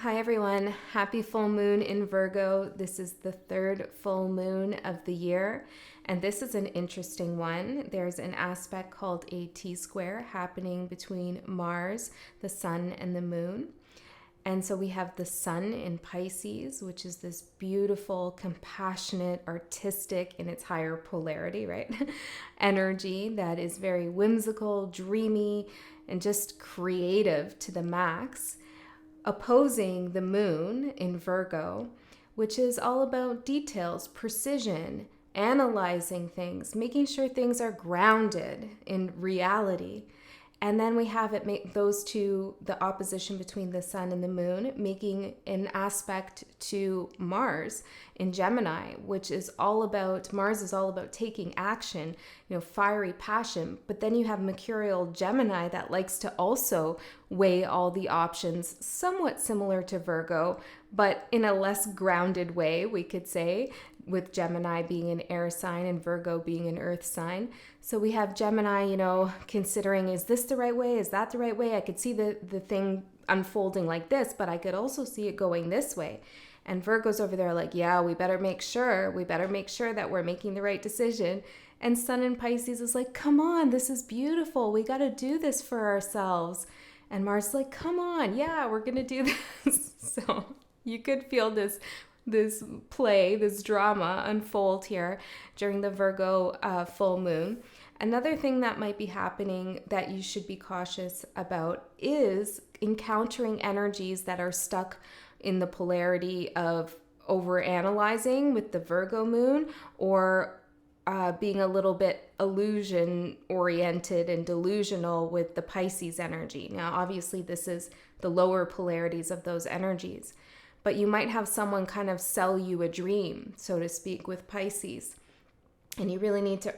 Hi everyone, happy full moon in Virgo. This is the third full moon of the year, and this is an interesting one. There's an aspect called a T-square happening between Mars, the Sun, and the Moon. And so we have the Sun in Pisces, which is this beautiful, compassionate, artistic in its higher polarity, right? Energy that is very whimsical, dreamy, and just creative to the max, opposing the Moon in Virgo, which is all about details, precision, analyzing things, making sure things are grounded in reality. And then we have it make those two, the opposition between the Sun and the Moon, making an aspect to Mars in Gemini, which is all about, Mars is all about taking action, fiery passion. But then you have Mercurial Gemini that likes to also weigh all the options, somewhat similar to Virgo, but in a less grounded way, we could say, with Gemini being an air sign and Virgo being an earth sign. So we have Gemini, considering, is this the right way? Is that the right way? I could see the thing unfolding like this, but I could also see it going this way. And Virgo's over there like, yeah, we better make sure that we're making the right decision. And Sun in Pisces is like, come on, this is beautiful. We got to do this for ourselves. And Mars is like, come on, yeah, we're going to do this. So you could feel this play, this drama unfold here during the Virgo full moon. Another thing that might be happening that you should be cautious about is encountering energies that are stuck in the polarity of overanalyzing with the Virgo moon, or being a little bit illusion oriented and delusional with the Pisces energy. Now, obviously, this is the lower polarities of those energies. But you might have someone kind of sell you a dream, so to speak, with Pisces. And you really need to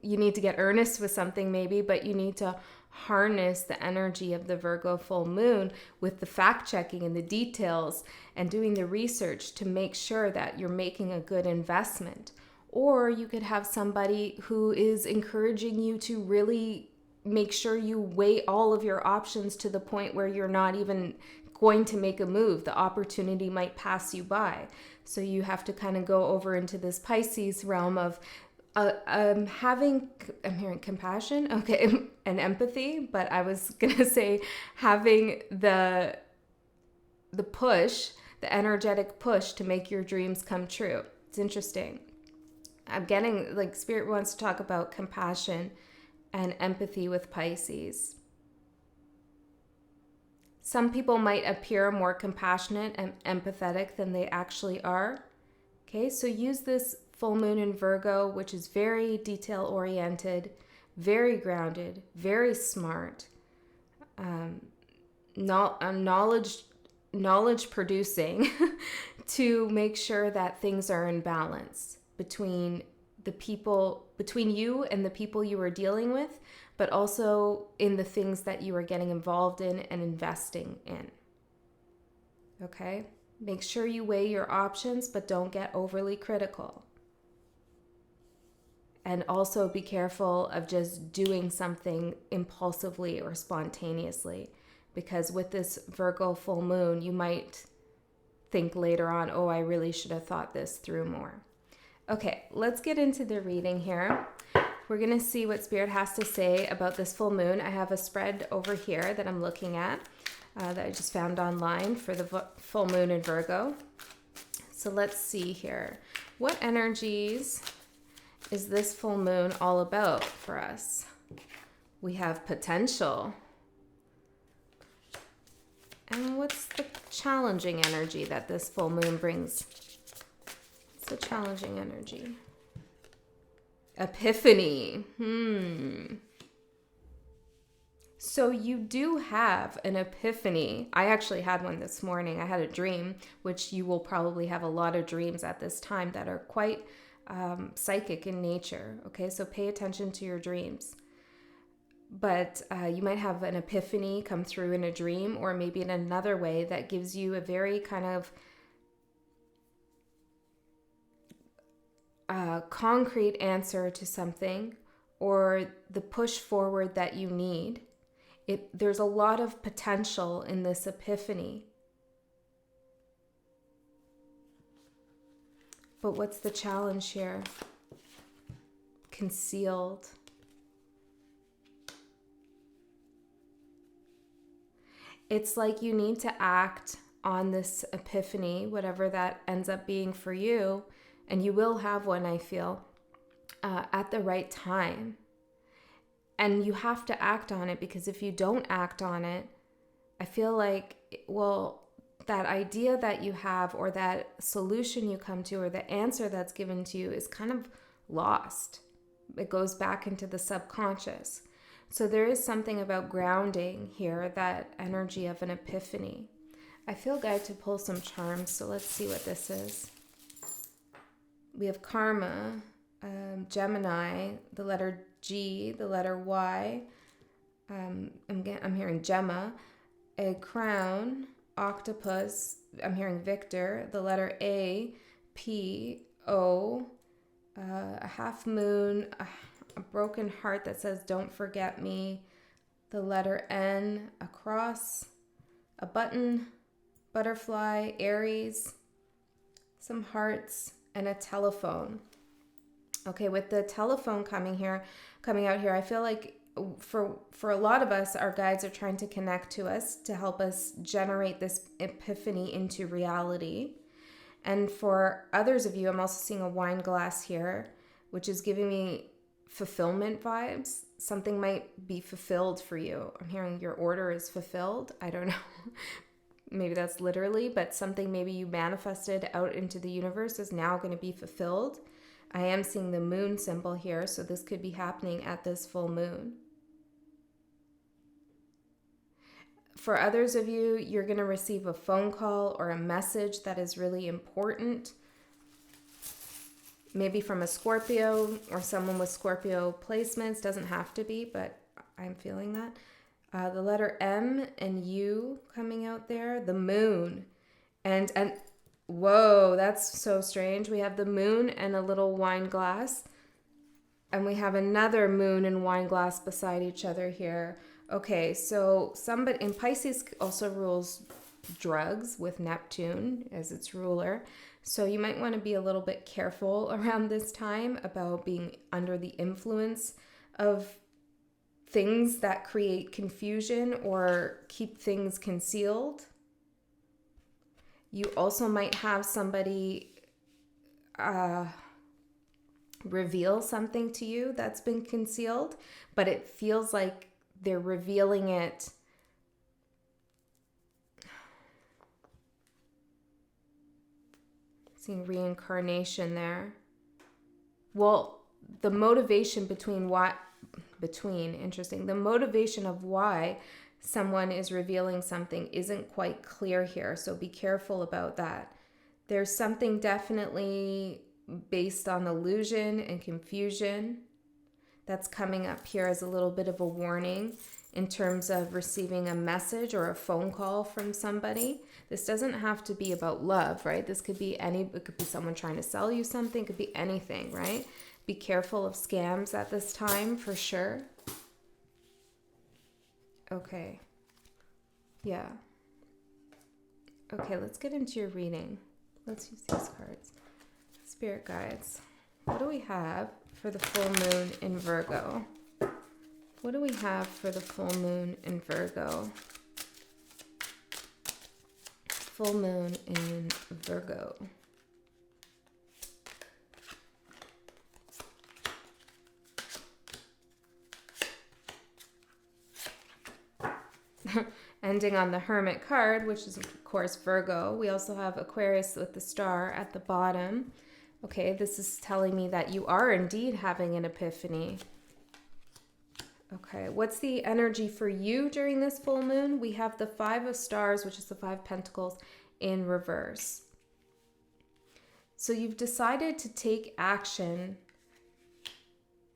you need to get earnest with something maybe, but you need to harness the energy of the Virgo full moon with the fact checking and the details and doing the research to make sure that you're making a good investment. Or you could have somebody who is encouraging you to really make sure you weigh all of your options to the point where you're not even going to make a move. The opportunity might pass you by. So you have to kind of go over into this Pisces realm of I'm hearing compassion, okay, and empathy, but I was gonna say having the push, the energetic push to make your dreams come true. It's interesting. I'm getting, like, Spirit wants to talk about compassion and empathy with Pisces. Some people might appear more compassionate and empathetic than they actually are. Okay, so use this full moon in Virgo, which is very detail-oriented, very grounded, very smart, knowledge-producing to make sure that things are in balance between you and the people you are dealing with, but also in the things that you are getting involved in and investing in. Okay? Make sure you weigh your options, but don't get overly critical. And also be careful of just doing something impulsively or spontaneously, because with this Virgo full moon, you might think later on, oh, I really should have thought this through more. Okay, let's get into the reading here. We're going to see what Spirit has to say about this full moon. I have a spread over here that I'm looking at that I just found online for the full moon in Virgo. So let's see here. What energies is this full moon all about for us? We have potential. And what's the challenging energy that this full moon brings? It's a challenging energy. Epiphany. So you do have an epiphany. I actually had one this morning. I had a dream, which you will probably have a lot of dreams at this time that are quite psychic in nature. Okay, so pay attention to your dreams. But you might have an epiphany come through in a dream, or maybe in another way that gives you a very kind of concrete answer to something, or the push forward that you need. There's a lot of potential in this epiphany. But what's the challenge here? Concealed. It's like you need to act on this epiphany, whatever that ends up being for you, and you will have one, I feel, at the right time. And you have to act on it, because if you don't act on it, I feel like, well, that idea that you have, or that solution you come to, or the answer that's given to you is kind of lost. It goes back into the subconscious. So there is something about grounding here, that energy of an epiphany. I feel guided to pull some charms, so let's see what this is. We have karma, Gemini, the letter G, the letter Y. I'm hearing Gemma, a crown, octopus. I'm hearing Victor, the letter A, P, O, a half moon, a broken heart that says don't forget me, the letter N, a cross, a button, butterfly, Aries, some hearts, and a telephone. Okay, with the telephone coming out here, I feel like for a lot of us, our guides are trying to connect to us to help us generate this epiphany into reality. And for others of you, I'm also seeing a wine glass here, which is giving me fulfillment vibes. Something might be fulfilled for you. I'm hearing your order is fulfilled. I don't know. Maybe that's literally, but something maybe you manifested out into the universe is now going to be fulfilled. I am seeing the moon symbol here, so this could be happening at this full moon. For others of you, you're going to receive a phone call or a message that is really important. Maybe from a Scorpio or someone with Scorpio placements. Doesn't have to be, but I'm feeling that. The letter M and U coming out there. The moon. And whoa, that's so strange. We have the moon and a little wine glass. And we have another moon and wine glass beside each other here. Okay, so somebody in Pisces also rules drugs with Neptune as its ruler. So you might want to be a little bit careful around this time about being under the influence of things that create confusion or keep things concealed. You also might have somebody reveal something to you that's been concealed, but it feels like they're revealing it seeing reincarnation there. Well, the motivation the motivation of why someone is revealing something isn't quite clear here, so be careful about that. There's something definitely based on illusion and confusion that's coming up here as a little bit of a warning in terms of receiving a message or a phone call from somebody. This doesn't have to be about love, right? This could be it could be someone trying to sell you something, it could be anything, right? Be careful of scams at this time for sure. Okay. Yeah. Okay, let's get into your reading. Let's use these cards. Spirit guides. What do we have for the full moon in Virgo? What do we have for the full moon in Virgo? Full moon in Virgo. Ending on the Hermit card, which is of course Virgo. We also have Aquarius with the star at the bottom. Okay, this is telling me that you are indeed having an epiphany. Okay, what's the energy for you during this full moon? We have the Five of Stars, which is the Five Pentacles, in reverse. So you've decided to take action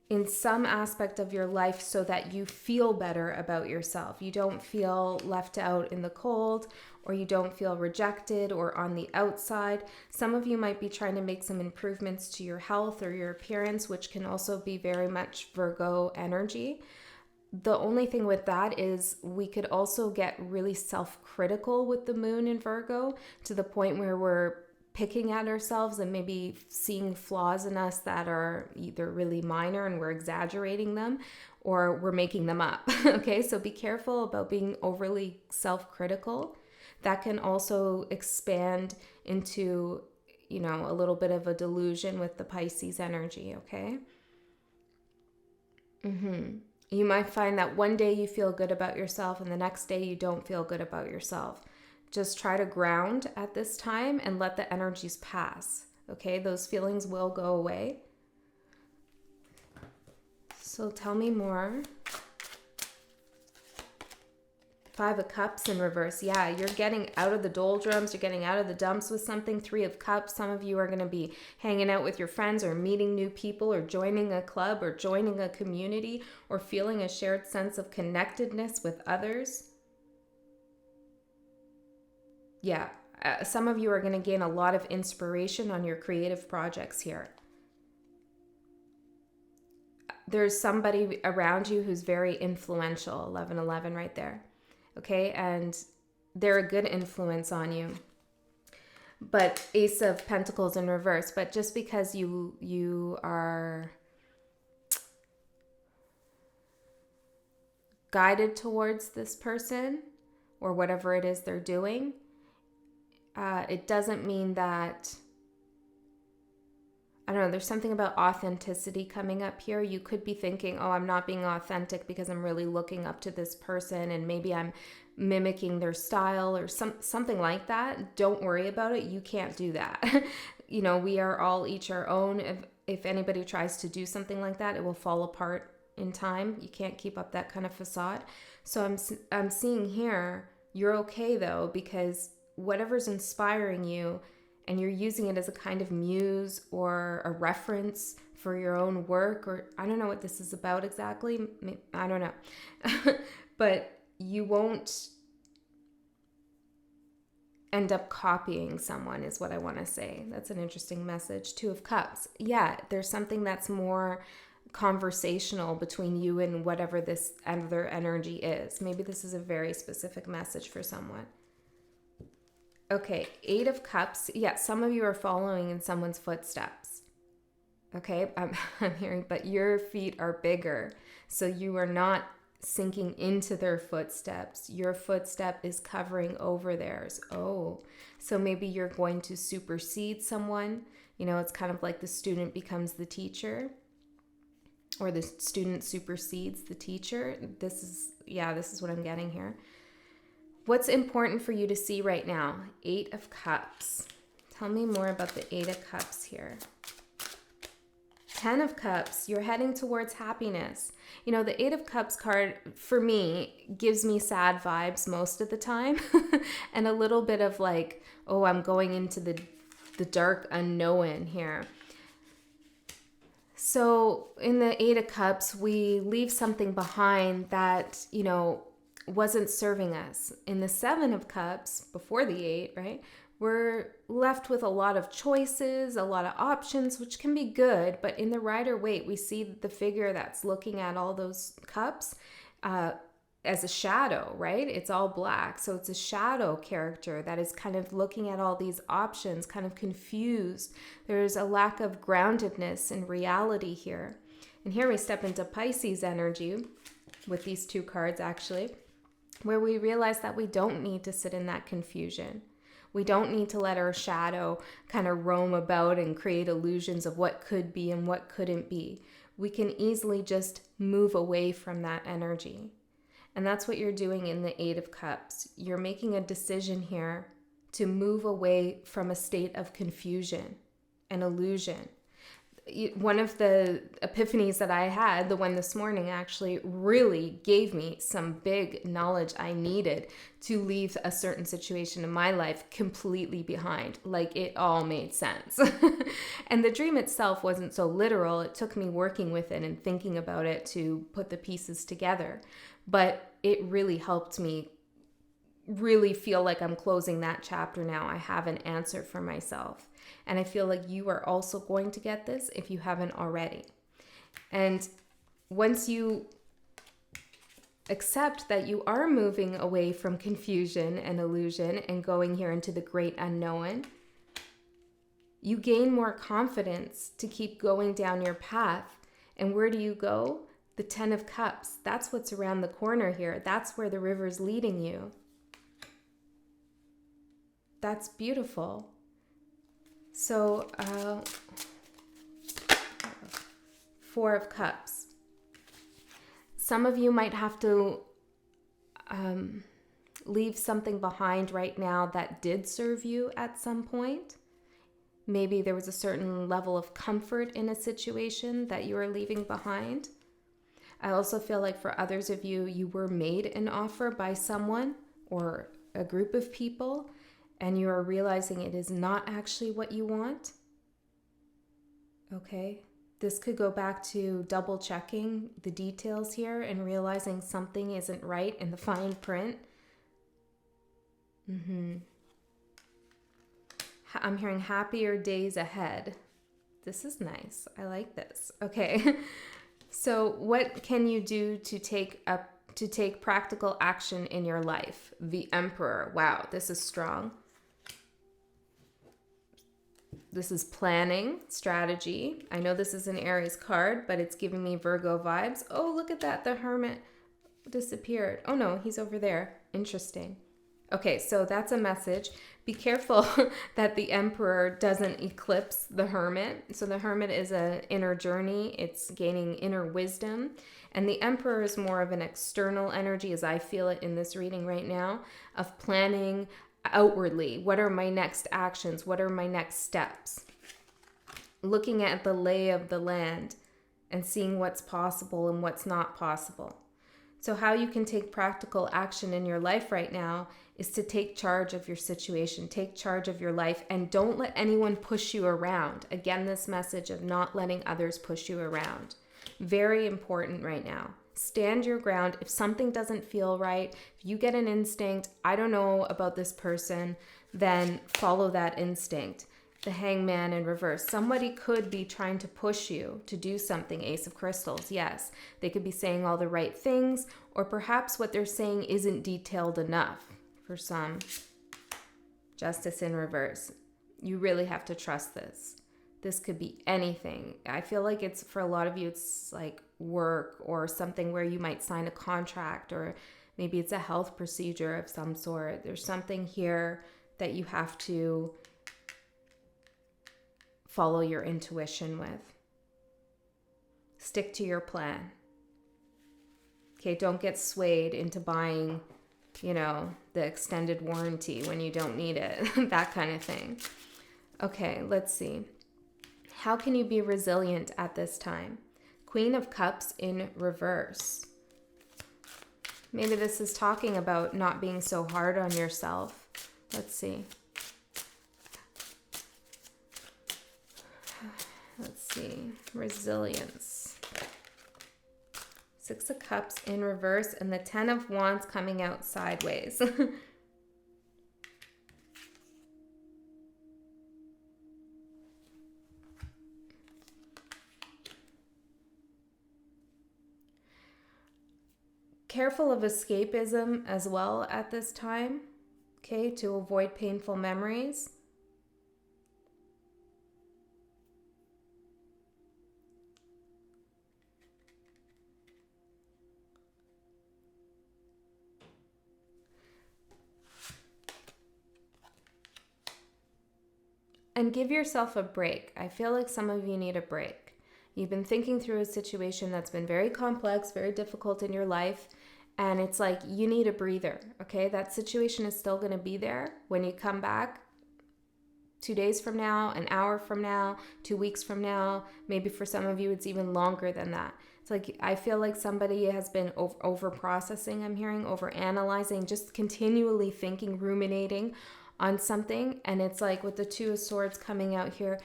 in some aspect of your life so that you feel better about yourself. You don't feel left out in the cold, or you don't feel rejected or on the outside. Some of you might be trying to make some improvements to your health or your appearance, which can also be very much Virgo energy. the only thing with that is we could also get really self-critical with the moon in Virgo, to the point where we're picking at ourselves and maybe seeing flaws in us that are either really minor and we're exaggerating them, or we're making them up. Okay, so be careful about being overly self-critical. That can also expand into, you know, a little bit of a delusion with the Pisces energy, okay? You might find that one day you feel good about yourself and the next day you don't feel good about yourself. Just try to ground at this time and let the energies pass, okay? Those feelings will go away. So tell me more. 5 of Cups in reverse. Yeah, you're getting out of the doldrums. You're getting out of the dumps with something. 3 of Cups. Some of you are going to be hanging out with your friends or meeting new people or joining a club or joining a community or feeling a shared sense of connectedness with others. Yeah, some of you are going to gain a lot of inspiration on your creative projects here. There's somebody around you who's very influential. 1111 right there. Okay, and they're a good influence on you. But Ace of Pentacles in reverse. But just because you are guided towards this person or whatever it is they're doing, it doesn't mean that, I don't know, there's something about authenticity coming up here. You could be thinking, oh, I'm not being authentic because I'm really looking up to this person and maybe I'm mimicking their style or something like that. Don't worry about it. You can't do that. You know, we are all each our own. If anybody tries to do something like that, it will fall apart in time. You can't keep up that kind of facade. So I'm seeing here, you're okay though, because whatever's inspiring you, and you're using it as a kind of muse or a reference for your own work, or I don't know what this is about exactly. I don't know. But you won't end up copying someone is what I want to say. That's an interesting message. 2 of Cups. Yeah, there's something that's more conversational between you and whatever this other energy is. Maybe this is a very specific message for someone. Okay, 8 of Cups. Yeah, some of you are following in someone's footsteps. Okay, I'm hearing, but your feet are bigger. So you are not sinking into their footsteps. Your footstep is covering over theirs. Oh, so maybe you're going to supersede someone. You know, it's kind of like the student becomes the teacher, or the student supersedes the teacher. This is what I'm getting here. What's important for you to see right now? 8 of Cups. Tell me more about the 8 of Cups here. 10 of Cups. You're heading towards happiness. You know, the 8 of Cups card, for me, gives me sad vibes most of the time. And a little bit of like, oh, I'm going into the dark unknown here. So in the 8 of Cups, we leave something behind that, you know, wasn't serving us. In the 7 of Cups, before the 8, right, we're left with a lot of choices, a lot of options, which can be good. But in the Rider-Waite, we see the figure that's looking at all those cups as a shadow, right? It's all black. So it's a shadow character that is kind of looking at all these options, kind of confused. There's a lack of groundedness in reality here. And here we step into Pisces energy with these 2 cards, actually, where we realize that we don't need to sit in that confusion. We don't need to let our shadow kind of roam about and create illusions of what could be and what couldn't be. We can easily just move away from that energy. And that's what you're doing in the 8 of Cups. You're making a decision here to move away from a state of confusion and illusion. One of the epiphanies that I had, the one this morning, actually really gave me some big knowledge I needed to leave a certain situation in my life completely behind. Like, it all made sense. And the dream itself wasn't so literal. It took me working with it and thinking about it to put the pieces together. But it really helped me really feel like I'm closing that chapter now. I have an answer for myself. And I feel like you are also going to get this if you haven't already. And once you accept that you are moving away from confusion and illusion and going here into the great unknown. You gain more confidence to keep going down your path. And where do you go? The 10 of Cups. That's what's around the corner here. That's where the river's leading you. That's beautiful. So, 4 of Cups. Some of you might have to leave something behind right now that did serve you at some point. Maybe there was a certain level of comfort in a situation that you are leaving behind. I also feel like for others of you, you were made an offer by someone or a group of people, and you are realizing it is not actually what you want. Okay? This could go back to double checking the details here and realizing something isn't right in the fine print. I'm hearing happier days ahead. This is nice. I like this. Okay. So what can you do to take practical action in your life? The Emperor. Wow, this is strong. This is planning, strategy. I know this is an Aries card, but it's giving me Virgo vibes. Oh, look at that. The Hermit disappeared. Oh no, he's over there. Interesting. Okay, so that's a message. Be careful that the Emperor doesn't eclipse the Hermit. So the Hermit is an inner journey. It's gaining inner wisdom. And the Emperor is more of an external energy, as I feel it in this reading right now, of planning outwardly. What are my next actions? What are my next steps? Looking at the lay of the land and seeing what's possible and what's not possible. So how you can take practical action in your life right now is to take charge of your situation, take charge of your life, and don't let anyone push you around. Again, this message of not letting others push you around. Very important right now. Stand your ground. If something doesn't feel right, if you get an instinct, I don't know about this person, then follow that instinct. The Hangman in reverse. Somebody could be trying to push you to do something. Ace of Crystals, yes. They could be saying all the right things, or perhaps what they're saying isn't detailed enough for some. Justice in reverse. You really have to trust this. This could be anything. I feel like it's, for a lot of you, it's like work or something where you might sign a contract, or maybe it's a health procedure of some sort. There's something here that you have to follow your intuition with. Stick to your plan. Okay, don't get swayed into buying, the extended warranty when you don't need it. That kind of thing. Okay, let's see. How can you be resilient at this time? Queen of Cups in reverse. Maybe this is talking about not being so hard on yourself. Let's see. Let's see. Resilience. 6 of Cups in reverse and the 10 of Wands coming out sideways. Careful of escapism as well at this time, okay, to avoid painful memories. And give yourself a break. I feel like some of you need a break. You've been thinking through a situation that's been very complex, very difficult in your life, and it's like you need a breather, okay? That situation is still going to be there when you come back 2 days from now, an hour from now, 2 weeks from now. Maybe for some of you, it's even longer than that. It's like I feel like somebody has been over-processing, I'm hearing, over-analyzing, just continually thinking, ruminating on something. And it's like with the 2 of Swords coming out here,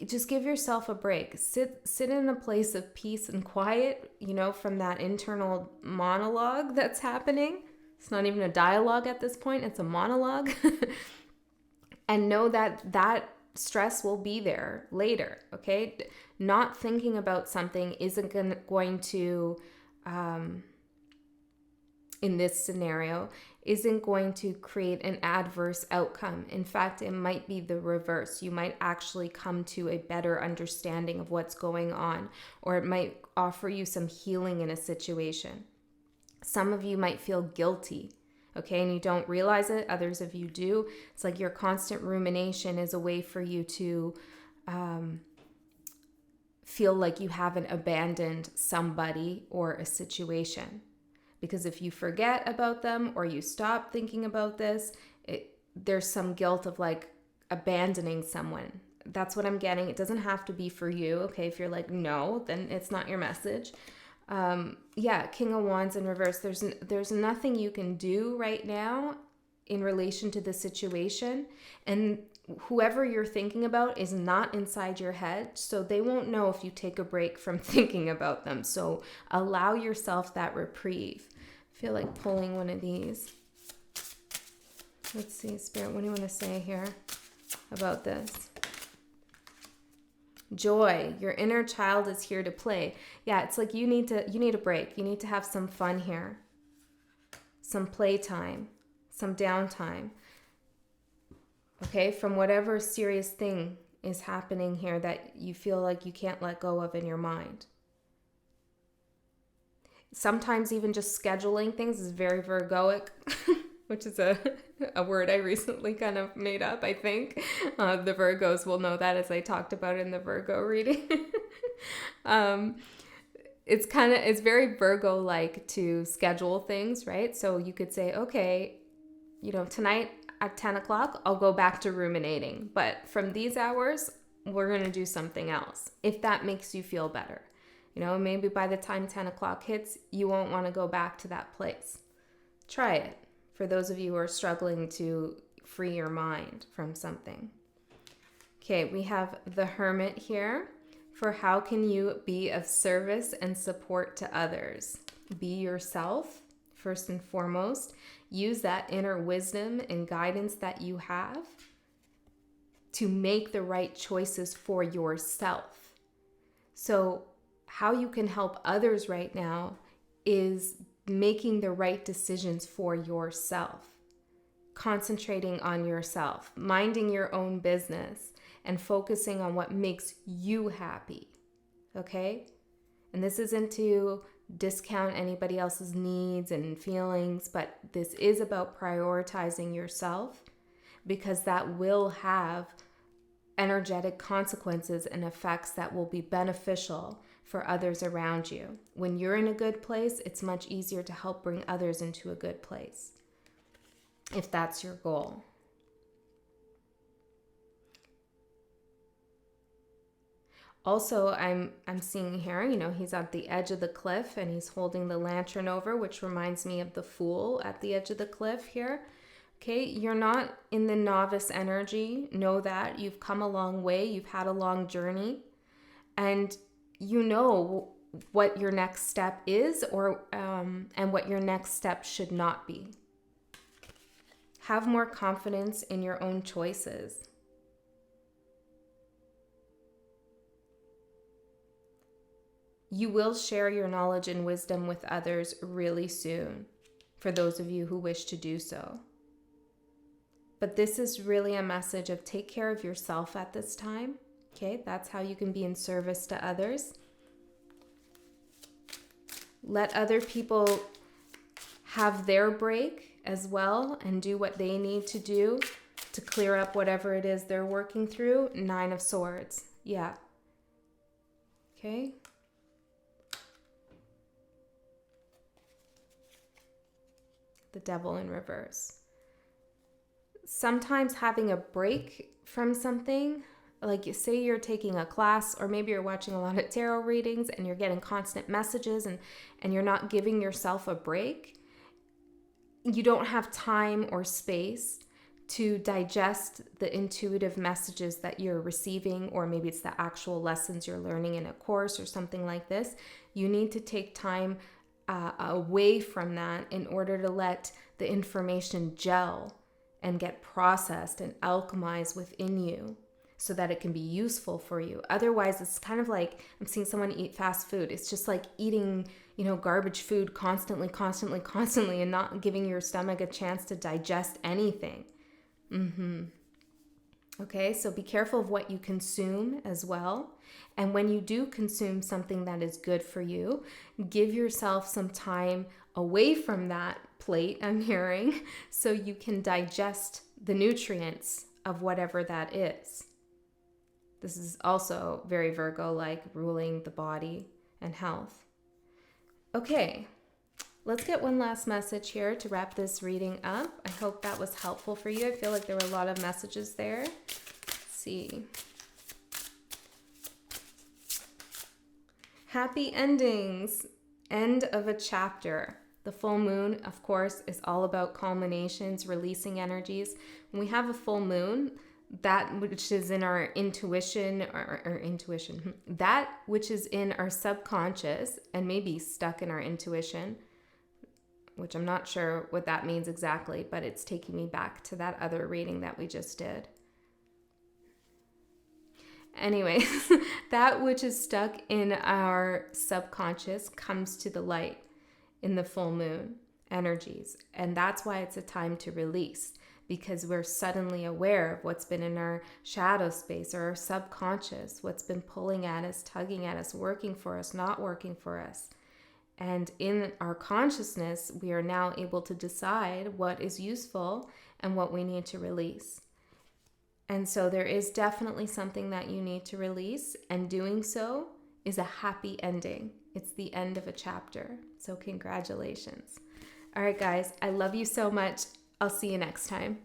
just give yourself a break. Sit in a place of peace and quiet, from that internal monologue that's happening. It's not even a dialogue at this point, it's a monologue. And know that stress will be there later, okay? Not thinking about something isn't going to in this scenario isn't going to create an adverse outcome. In fact, it might be the reverse. You might actually come to a better understanding of what's going on, or it might offer you some healing in a situation. Some of you might feel guilty, okay, and you don't realize it. Others of you do. It's like your constant rumination is a way for you to feel like you haven't abandoned somebody or a situation. Because if you forget about them or you stop thinking about this, there's some guilt of like abandoning someone. That's what I'm getting. It doesn't have to be for you, okay? If you're like, no, then it's not your message. King of Wands in reverse. There's nothing you can do right now in relation to the situation. And whoever you're thinking about is not inside your head, so they won't know if you take a break from thinking about them. So allow yourself that reprieve. I feel like pulling one of these. Let's see, Spirit, what do you want to say here about this? Joy, your inner child is here to play. Yeah, it's like you need a break. You need to have some fun here. Some playtime, some downtime. Okay, from whatever serious thing is happening here that you feel like you can't let go of in your mind. Sometimes even just scheduling things is very Virgoic, which is a word I recently kind of made up, I think. The Virgos will know that, as I talked about in the Virgo reading. It's very Virgo-like to schedule things, right? So you could say, okay, tonight at 10 o'clock, I'll go back to ruminating. But from these hours, we're going to do something else, if that makes you feel better. Maybe by the time 10 o'clock hits, you won't want to go back to that place. Try it for those of you who are struggling to free your mind from something. Okay, we have the Hermit here for how can you be of service and support to others. Be yourself, first and foremost. Use that inner wisdom and guidance that you have to make the right choices for yourself. So how you can help others right now is making the right decisions for yourself, concentrating on yourself, minding your own business, and focusing on what makes you happy, okay? And this isn't to discount anybody else's needs and feelings, but this is about prioritizing yourself, because that will have energetic consequences and effects that will be beneficial for others around you. When you're in a good place, it's much easier to help bring others into a good place, if that's your goal. Also, I'm seeing here, he's at the edge of the cliff and he's holding the lantern over, which reminds me of the Fool at the edge of the cliff here. Okay, you're not in the novice energy. Know that. You've come a long way. You've had a long journey. And you know what your next step is, and what your next step should not be. Have more confidence in your own choices. You will share your knowledge and wisdom with others really soon, for those of you who wish to do so. But this is really a message of take care of yourself at this time. Okay, that's how you can be in service to others. Let other people have their break as well and do what they need to do to clear up whatever it is they're working through. 9 of Swords. Yeah. Okay. The Devil in reverse. Sometimes having a break from something, like say you're taking a class, or maybe you're watching a lot of tarot readings and you're getting constant messages and you're not giving yourself a break. You don't have time or space to digest the intuitive messages that you're receiving, or maybe it's the actual lessons you're learning in a course or something like this. You need to take time away from that in order to let the information gel and get processed and alchemized within you, so that it can be useful for you. Otherwise, it's kind of like I'm seeing someone eat fast food. It's just like eating, garbage food constantly, and not giving your stomach a chance to digest anything. Okay, so be careful of what you consume as well. And when you do consume something that is good for you, give yourself some time away from that plate, I'm hearing, so you can digest the nutrients of whatever that is. This is also very Virgo-like, ruling the body and health. Okay, let's get one last message here to wrap this reading up. I hope that was helpful for you. I feel like there were a lot of messages there. Let's see. Happy endings. End of a chapter. The full moon, of course, is all about culminations, releasing energies. When we have a full moon, that which is in our intuition, that which is in our subconscious and maybe stuck in our intuition, which I'm not sure what that means exactly, but it's taking me back to that other reading that we just did. Anyway, that which is stuck in our subconscious comes to the light in the full moon energies. And that's why it's a time to release, because we're suddenly aware of what's been in our shadow space or our subconscious, what's been pulling at us, tugging at us, working for us, not working for us. And in our consciousness, we are now able to decide what is useful and what we need to release. And so there is definitely something that you need to release, and doing so is a happy ending. It's the end of a chapter. So congratulations. All right, guys, I love you so much. I'll see you next time.